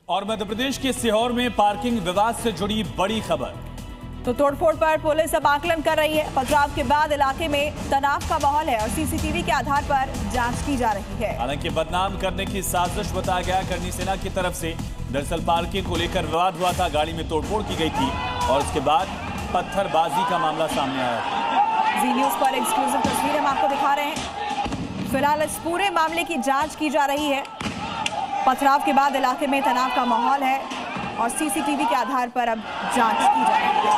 और मध्य प्रदेश के सीहोर में पार्किंग विवाद से जुड़ी बड़ी खबर। तो तोड़फोड़ पर पुलिस अब आकलन कर रही है। पथराव के बाद इलाके में तनाव का माहौल है और सीसीटीवी के आधार पर जांच की जा रही है। हालांकि बदनाम करने की साजिश बताया गया करनी सेना की तरफ से। दरअसल पार्किंग को लेकर विवाद हुआ था, गाड़ी में तोड़फोड़ की गई थी और उसके बाद पत्थरबाजी का मामला सामने आया था। जी न्यूज पर एक्सक्लूसिव तस्वीरें हम आपको दिखा रहे हैं। फिलहाल इस पूरे मामले की जांच की जा रही है। पथराव के बाद इलाके में तनाव का माहौल है और सीसीटीवी के आधार पर अब जांच की जा रही है।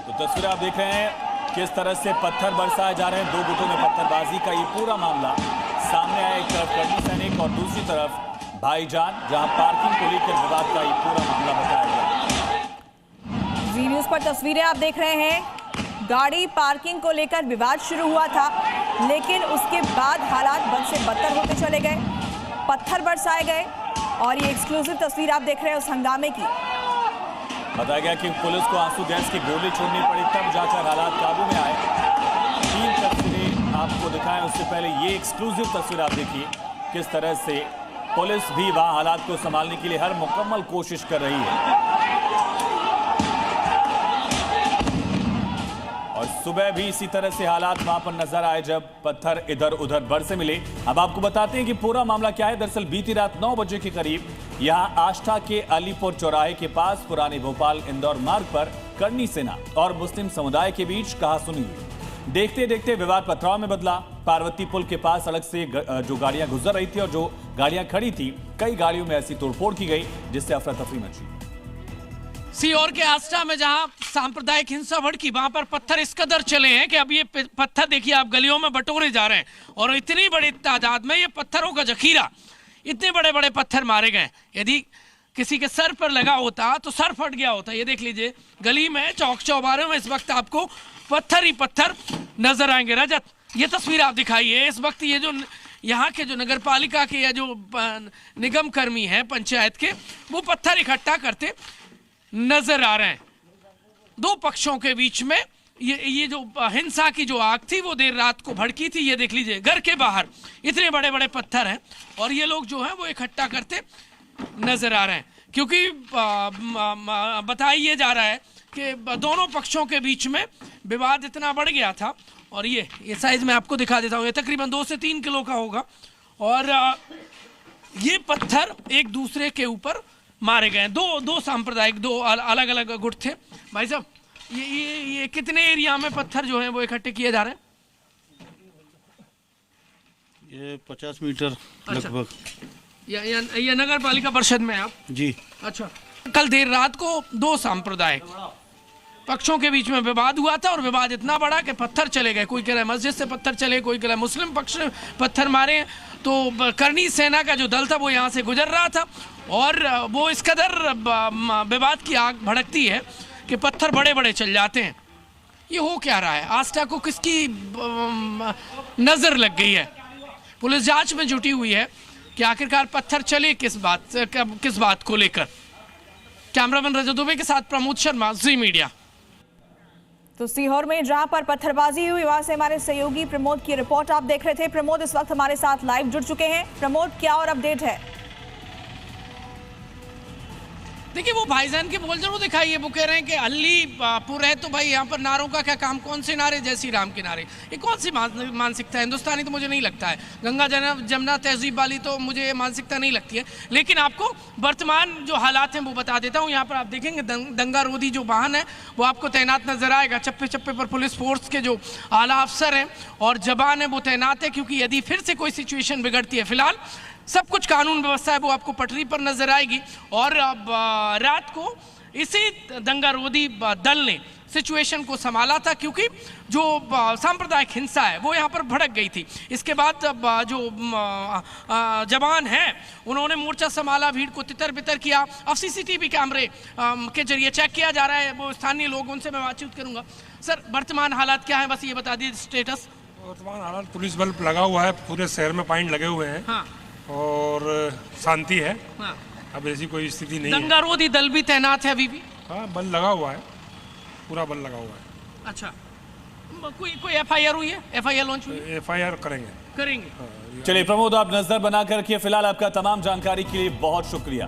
तो तस्वीरें आप देख रहे हैं किस तरह से पत्थर बरसाए जा रहे हैं। दो गुटों में पत्थरबाजी का ये पूरा मामला सामने आया। एक तरफ कर्मी सैनिक और दूसरी तरफ भाईजान, जहां पार्किंग को लेकर विवाद का ये पूरा मामला बताया गया। जी न्यूज पर तस्वीरें आप देख रहे हैं। गाड़ी पार्किंग को लेकर विवाद शुरू हुआ था, लेकिन उसके बाद हालात बद से बदतर होते चले गए। पत्थर बरसाए गए और ये एक्सक्लूसिव तस्वीर आप देख रहे हैं उस हंगामे की। बताया गया कि पुलिस को आंसू गैस की गोली छोड़नी पड़ी, तब जाकर हालात काबू में आए। 3 तस्वीरें आपको दिखाएं, उससे पहले ये एक्सक्लूसिव तस्वीर आप देखिए किस तरह से पुलिस भी वहां हालात को संभालने के लिए हर मुकम्मल कोशिश कर रही है। और सुबह भी इसी तरह से हालात वहां पर नजर आए जब पत्थर इधर उधर बरसे मिले। अब आपको बताते हैं कि पूरा मामला क्या है। दरअसल बीती रात 9 बजे के करीब यहां आष्टा के अलीपुर चौराहे के पास पुराने भोपाल इंदौर मार्ग पर करनी सेना और मुस्लिम समुदाय के बीच कहासुनी हुई। देखते देखते विवाद पथराव में बदला। पार्वती पुल के पास सड़क से जो गाड़ियां गुजर रही थी और जो गाड़ियां खड़ी थी, कई गाड़ियों में ऐसी तोड़फोड़ की गई जिससे अफरा तफरी मची। सीहोर के आष्टा में जहां सांप्रदायिक हिंसा भड़की, वहां पर पत्थर इस कदर चले हैं कि अब ये पत्थर देखिए आप गलियों में बटोरे जा रहे हैं और इतनी बड़ी तादाद में ये पत्थरों का जखीरा, इतने बड़े बड़े पत्थर मारे गए। यदि किसी के सर पर लगा होता तो सर फट गया होता। ये देख लीजिए गली में चौक चौबारे में इस वक्त आपको पत्थर ही पत्थर नजर आएंगे। रजत, ये तस्वीर आप दिखाइए। इस वक्त ये जो यहाँ के जो नगर पालिका के या जो निगम कर्मी हैं पंचायत के, वो पत्थर इकट्ठा करते नजर आ रहे हैं। दो पक्षों के बीच में ये जो हिंसा की जो आग थी वो देर रात को भड़की थी। ये देख लीजिए घर के बाहर इतने बड़े बड़े पत्थर हैं और ये लोग जो हैं वो इकट्ठा करते नजर आ रहे हैं, क्योंकि बताया जा रहा है कि दोनों पक्षों के बीच में विवाद इतना बढ़ गया था। और ये साइज में आपको दिखा देता हूँ, ये तकरीबन 2 से 3 किलो का होगा और ये पत्थर एक दूसरे के ऊपर मारे गए। दो सांप्रदायिक, दो अलग अलग गुट थे। भाई साहब, ये कितने एरिया में पत्थर जो हैं वो इकट्ठे किए जा रहे हैं? ये 50 मीटर लगभग। ये नगर पालिका परिषद में आप? जी। अच्छा, कल देर रात को 2 सांप्रदायिक पक्षों के बीच में विवाद हुआ था और विवाद इतना बड़ा कि पत्थर चले गए। कोई कह रहा है मस्जिद से पत्थर चले, कोई कह रहा है मुस्लिम पक्ष ने पत्थर मारे। तो करनी सेना का जो दल था वो यहाँ से गुजर रहा था और वो इस कदर विवाद की आग भड़कती है कि पत्थर बड़े बड़े चल जाते हैं। ये हो क्या रहा है? आस्था को किसकी नजर लग गई है? पुलिस जांच में जुटी हुई है कि आखिरकार पत्थर चले किस बात को लेकर। कैमरामैन रजत दुबे के साथ प्रमोद शर्मा, जी मीडिया। तो सीहोर में जहां पर पत्थरबाजी हुई वहां से हमारे सहयोगी प्रमोद की रिपोर्ट आप देख रहे थे। प्रमोद इस वक्त हमारे साथ लाइव जुड़ चुके हैं। प्रमोद, क्या और अपडेट है? देखिए, वो भाईजान के बोल जरूर दिखाइए। वो कह रहे हैं कि अलीपुर है तो भाई यहाँ पर नारों का क्या काम? कौन से नारे? जय श्री राम के नारे। ये कौन सी मानसिकता है? हिंदुस्तानी तो मुझे नहीं लगता है। गंगा जमुना तहजीब वाली तो मुझे मानसिकता नहीं लगती है। लेकिन आपको वर्तमान जो हालात हैं वो बता देता हूँ। यहाँ पर आप देखेंगे दंगा रोधी जो वाहन है वो आपको तैनात नजर आएगा। चप्पे चप्पे पर पुलिस फोर्स के जो आला अफसर हैं और जवान है वो तैनात है, क्योंकि यदि फिर से कोई सिचुएशन बिगड़ती है, फिलहाल सब कुछ कानून व्यवस्था है वो आपको पटरी पर नजर आएगी। और अब रात को इसी दंगारोधी दल ने सिचुएशन को संभाला था, क्योंकि जो सांप्रदायिक हिंसा है वो यहाँ पर भड़क गई थी। इसके बाद जो जवान हैं उन्होंने मोर्चा संभाला, भीड़ को तितर बितर किया। अब सीसीटीवी कैमरे के जरिए चेक किया जा रहा है। वो स्थानीय लोग, उनसे मैं बातचीत करूंगा। सर, वर्तमान हालात क्या है, बस ये बता दीजिए स्टेटस। वर्तमान हालात, पुलिस बल लगा हुआ है, पूरे शहर में पॉइंट लगे हुए हैं। हाँ। और शांति है। हाँ। अब ऐसी कोई स्थिति नहीं है। दंगारोधी दल भी तैनात है अभी भी? हाँ, बल लगा हुआ है, पूरा बल लगा हुआ है। अच्छा, कोई एफआईआर हुई है? एफआईआर लॉन्च हुई है? एफआईआर करेंगे। करेंगे। चलिए प्रमोद, आप नजर बनाकर रखिए। फिलहाल आपका तमाम जानकारी के लिए बहुत शुक्रिया।